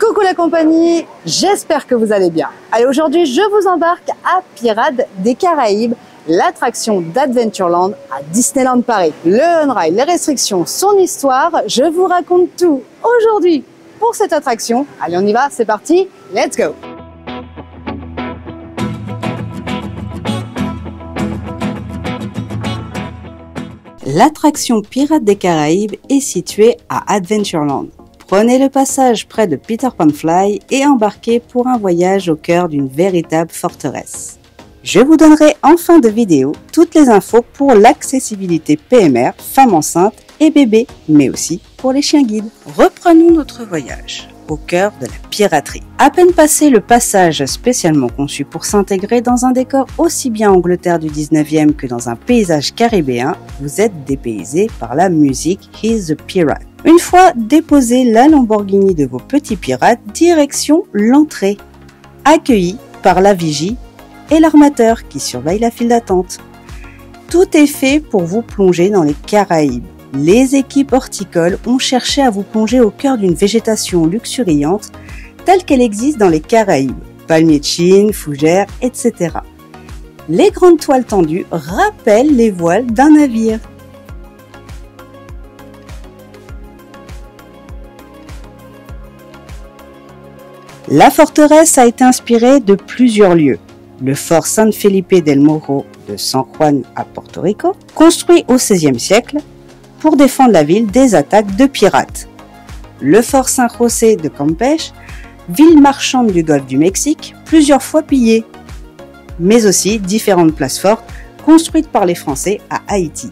Coucou la compagnie, j'espère que vous allez bien. Allez, aujourd'hui je vous embarque à Pirates des Caraïbes, l'attraction d'Adventureland à Disneyland Paris. Le on-ride, les restrictions, son histoire, je vous raconte tout aujourd'hui pour cette attraction. Allez, on y va, c'est parti, let's go! L'attraction Pirates des Caraïbes est située à Adventureland. Prenez le passage près de Peter Pan Fly et embarquez pour un voyage au cœur d'une véritable forteresse. Je vous donnerai en fin de vidéo toutes les infos pour l'accessibilité PMR, femmes enceintes et bébés, mais aussi pour les chiens guides. Reprenons notre voyage au cœur de la piraterie. À peine passé le passage spécialement conçu pour s'intégrer dans un décor aussi bien Angleterre du 19e que dans un paysage caribéen, vous êtes dépaysé par la musique He's the Pirate. Une fois déposé la Lamborghini de vos petits pirates, direction l'entrée, accueilli par la vigie et l'armateur qui surveille la file d'attente. Tout est fait pour vous plonger dans les Caraïbes. Les équipes horticoles ont cherché à vous plonger au cœur d'une végétation luxuriante telle qu'elle existe dans les Caraïbes, palmiers de Chine, fougères, etc. Les grandes toiles tendues rappellent les voiles d'un navire. La forteresse a été inspirée de plusieurs lieux. Le fort San Felipe del Morro de San Juan à Porto Rico, construit au XVIe siècle pour défendre la ville des attaques de pirates. Le fort San José de Campeche, ville marchande du golfe du Mexique, plusieurs fois pillée. Mais aussi différentes places fortes construites par les Français à Haïti,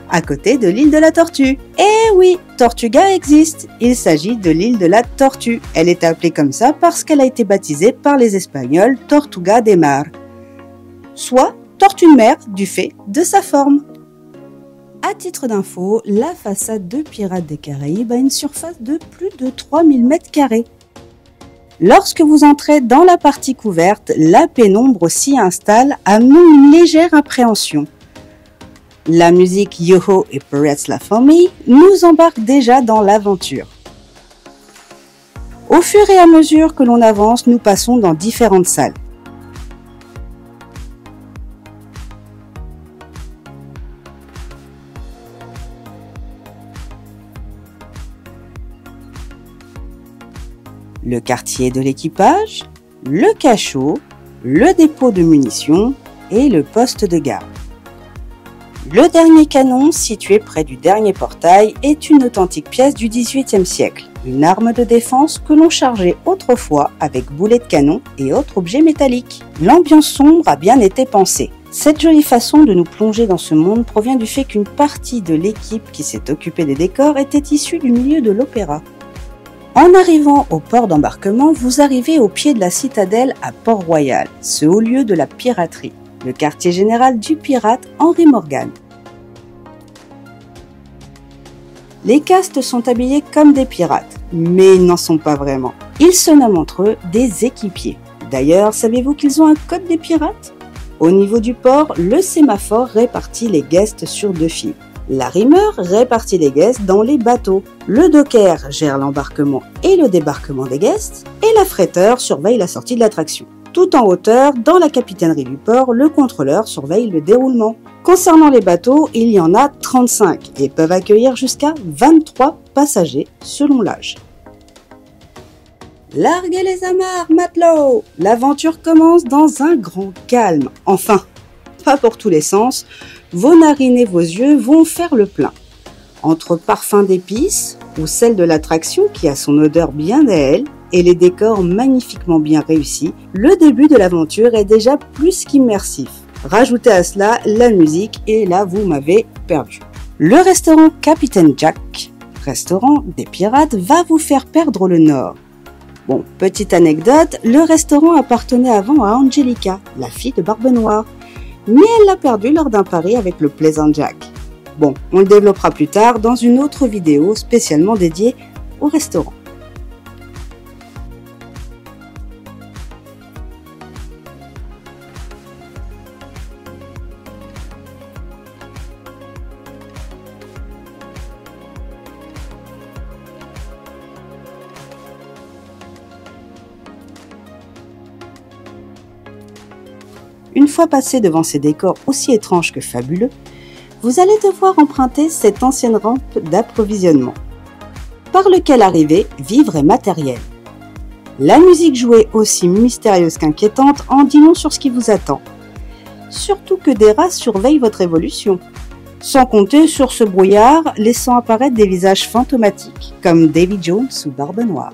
à côté de l'île de la Tortue. Eh oui, Tortuga existe. Il s'agit de l'île de la Tortue. Elle est appelée comme ça parce qu'elle a été baptisée par les Espagnols Tortuga de Mar, soit tortue de mer du fait de sa forme. À titre d'info, la façade de Pirates des Caraïbes a une surface de plus de 3000 m². Lorsque vous entrez dans la partie couverte, la pénombre s'y installe, amenant une légère appréhension. La musique Yo-Ho et Pirates La Famille nous embarque déjà dans l'aventure. Au fur et à mesure que l'on avance, nous passons dans différentes salles. Le quartier de l'équipage, le cachot, le dépôt de munitions et le poste de garde. Le dernier canon, situé près du dernier portail, est une authentique pièce du XVIIIe siècle, une arme de défense que l'on chargeait autrefois avec boulets de canon et autres objets métalliques. L'ambiance sombre a bien été pensée. Cette jolie façon de nous plonger dans ce monde provient du fait qu'une partie de l'équipe qui s'est occupée des décors était issue du milieu de l'opéra. En arrivant au port d'embarquement, vous arrivez au pied de la citadelle à Port-Royal, ce haut lieu de la piraterie, le quartier général du pirate Henry Morgan. Les castes sont habillés comme des pirates, mais ils n'en sont pas vraiment. Ils se nomment entre eux des équipiers. D'ailleurs, savez-vous qu'ils ont un code des pirates? Au niveau du port, le sémaphore répartit les guests sur 2 files. La rimeur répartit les guests dans les bateaux. Le docker gère l'embarquement et le débarquement des guests. Et la fretteur surveille la sortie de l'attraction. Tout en hauteur, dans la capitainerie du port, le contrôleur surveille le déroulement. Concernant les bateaux, il y en a 35 et peuvent accueillir jusqu'à 23 passagers selon l'âge. Larguez les amarres, matelots! L'aventure commence dans un grand calme. Enfin, pas pour tous les sens. Vos narines et vos yeux vont faire le plein. Entre parfums d'épices, ou celle de l'attraction qui a son odeur bien à elle, et les décors magnifiquement bien réussis, le début de l'aventure est déjà plus qu'immersif. Rajoutez à cela la musique et là vous m'avez perdu. Le restaurant Capitaine Jack, restaurant des pirates, va vous faire perdre le nord. Bon, petite anecdote, le restaurant appartenait avant à Angelica, la fille de Barbe Noire. Mais elle l'a perdu lors d'un pari avec le Plaisant Jack. Bon, on le développera plus tard dans une autre vidéo spécialement dédiée au restaurant. Une fois passé devant ces décors aussi étranges que fabuleux, vous allez devoir emprunter cette ancienne rampe d'approvisionnement, par lequel arriver vivres et matériel. La musique jouée aussi mystérieuse qu'inquiétante en dit long sur ce qui vous attend. Surtout que des rats surveillent votre évolution. Sans compter sur ce brouillard laissant apparaître des visages fantomatiques, comme Davy Jones ou Barbe Noire.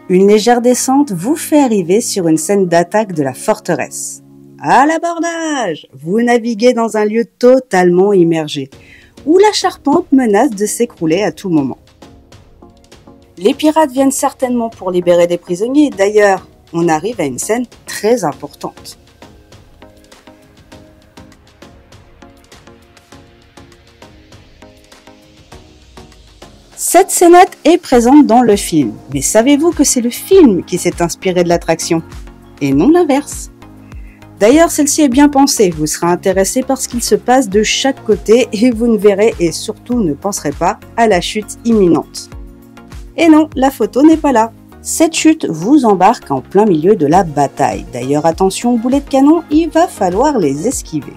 Une légère descente vous fait arriver sur une scène d'attaque de la forteresse. À l'abordage, vous naviguez dans un lieu totalement immergé, où la charpente menace de s'écrouler à tout moment. Les pirates viennent certainement pour libérer des prisonniers. D'ailleurs, on arrive à une scène très importante. Cette scénette est présente dans le film, mais savez-vous que c'est le film qui s'est inspiré de l'attraction, et non l'inverse? D'ailleurs, celle-ci est bien pensée, vous serez intéressé par ce qu'il se passe de chaque côté et vous ne verrez et surtout ne penserez pas à la chute imminente. Et non, la photo n'est pas là. Cette chute vous embarque en plein milieu de la bataille. D'ailleurs, attention aux boulets de canon, il va falloir les esquiver.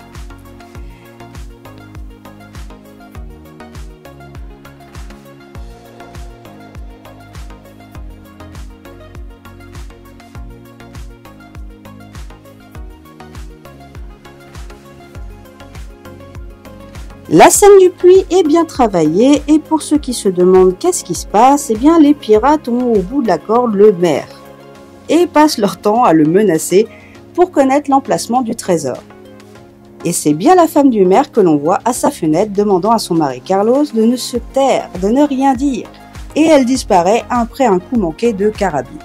La scène du puits est bien travaillée et pour ceux qui se demandent qu'est-ce qui se passe, eh bien les pirates ont au bout de la corde le maire et passent leur temps à le menacer pour connaître l'emplacement du trésor. Et c'est bien la femme du maire que l'on voit à sa fenêtre demandant à son mari Carlos de ne se taire, de ne rien dire, et elle disparaît après un coup manqué de carabine.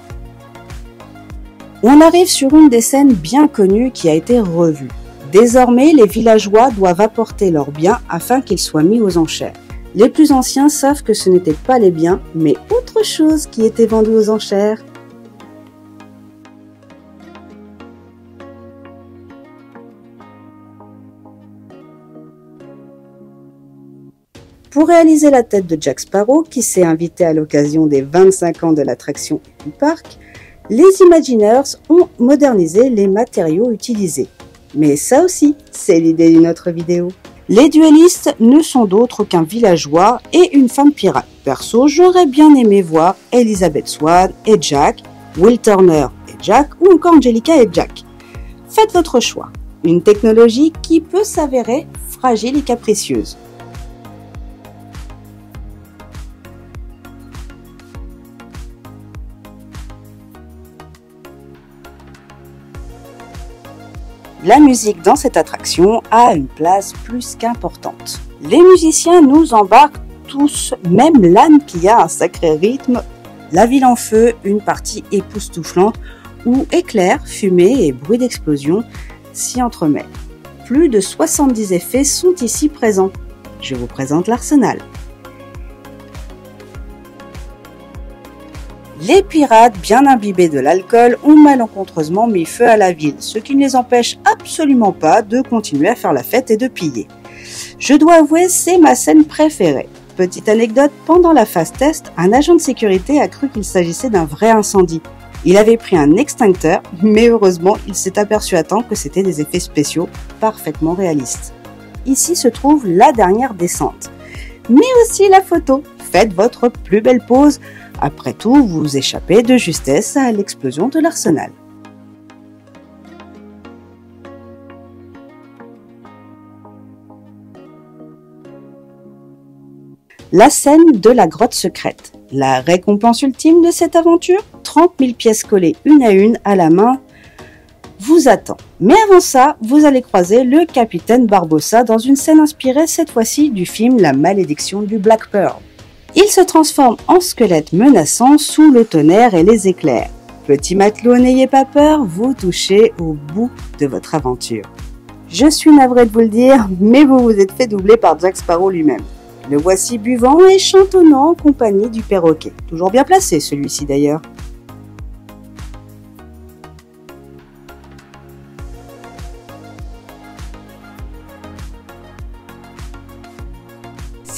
On arrive sur une des scènes bien connues qui a été revue. Désormais, les villageois doivent apporter leurs biens afin qu'ils soient mis aux enchères. Les plus anciens savent que ce n'étaient pas les biens, mais autre chose qui était vendue aux enchères. Pour réaliser la tête de Jack Sparrow, qui s'est invité à l'occasion des 25 ans de l'attraction du parc, les Imagineers ont modernisé les matériaux utilisés. Mais ça aussi, c'est l'idée d'une autre vidéo. Les duellistes ne sont d'autres qu'un villageois et une femme pirate. Perso, j'aurais bien aimé voir Elizabeth Swann et Jack, Will Turner et Jack ou encore Angelica et Jack. Faites votre choix. Une technologie qui peut s'avérer fragile et capricieuse. La musique dans cette attraction a une place plus qu'importante. Les musiciens nous embarquent tous, même l'âne qui a un sacré rythme. La ville en feu, une partie époustouflante où éclairs, fumée et bruit d'explosion s'y entremêlent. Plus de 70 effets sont ici présents. Je vous présente l'arsenal. Les pirates, bien imbibés de l'alcool, ont malencontreusement mis feu à la ville, ce qui ne les empêche absolument pas de continuer à faire la fête et de piller. Je dois avouer, c'est ma scène préférée. Petite anecdote, pendant la phase test, un agent de sécurité a cru qu'il s'agissait d'un vrai incendie. Il avait pris un extincteur, mais heureusement, il s'est aperçu à temps que c'était des effets spéciaux parfaitement réalistes. Ici se trouve la dernière descente, mais aussi la photo. Faites votre plus belle pose. Après tout, vous échappez de justesse à l'explosion de l'arsenal. La scène de la grotte secrète. La récompense ultime de cette aventure, 30 000 pièces collées une à la main, vous attend. Mais avant ça, vous allez croiser le capitaine Barbossa dans une scène inspirée cette fois-ci du film La malédiction du Black Pearl. Il se transforme en squelette menaçant sous le tonnerre et les éclairs. Petit matelot, n'ayez pas peur, vous touchez au bout de votre aventure. Je suis navrée de vous le dire, mais vous vous êtes fait doubler par Jack Sparrow lui-même. Le voici buvant et chantonnant en compagnie du perroquet. Toujours bien placé celui-ci d'ailleurs.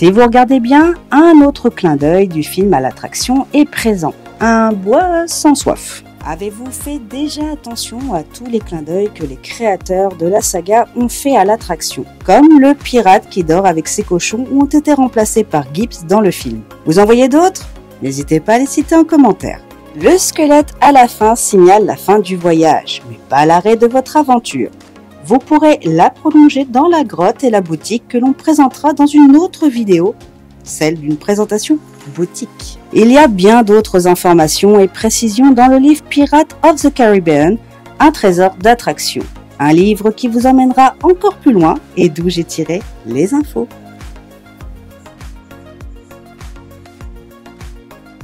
Si vous regardez bien, un autre clin d'œil du film à l'attraction est présent. Un bois sans soif. Avez-vous fait déjà attention à tous les clins d'œil que les créateurs de la saga ont fait à l'attraction, comme le pirate qui dort avec ses cochons ont été remplacés par Gibbs dans le film? Vous en voyez d'autres? N'hésitez pas à les citer en commentaire. Le squelette à la fin signale la fin du voyage, mais pas l'arrêt de votre aventure. Vous pourrez la prolonger dans la grotte et la boutique que l'on présentera dans une autre vidéo, celle d'une présentation boutique. Il y a bien d'autres informations et précisions dans le livre Pirates of the Caribbean, un trésor d'attraction. Un livre qui vous emmènera encore plus loin et d'où j'ai tiré les infos.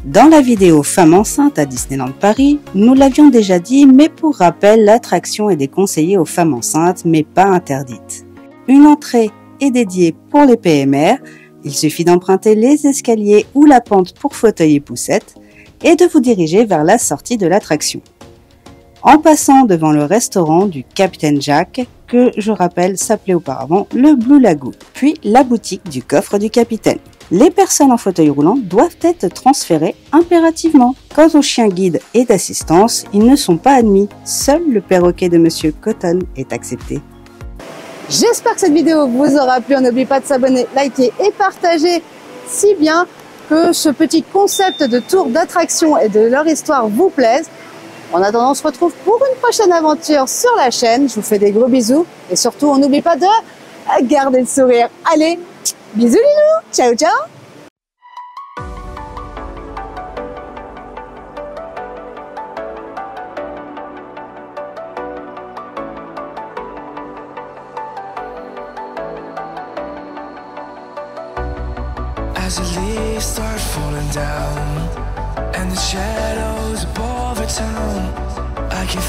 Dans la vidéo Femme enceinte à Disneyland Paris, nous l'avions déjà dit, mais pour rappel, l'attraction est déconseillée aux femmes enceintes, mais pas interdite. Une entrée est dédiée pour les PMR, il suffit d'emprunter les escaliers ou la pente pour fauteuil et poussette et de vous diriger vers la sortie de l'attraction. En passant devant le restaurant du Capitaine Jack, que je rappelle s'appelait auparavant le Blue Lagoon, puis la boutique du coffre du capitaine. Les personnes en fauteuil roulant doivent être transférées impérativement. Quant aux chiens guides et d'assistance, ils ne sont pas admis. Seul le perroquet de Monsieur Cotton est accepté. J'espère que cette vidéo vous aura plu. N'oubliez pas de s'abonner, liker et partager si bien que ce petit concept de tour d'attraction et de leur histoire vous plaise. En attendant, on se retrouve pour une prochaine aventure sur la chaîne. Je vous fais des gros bisous et surtout, on n'oublie pas de garder le sourire. Allez, bisous les loulous, ciao ciao. As the leaves start falling down and the shadows above the town, I can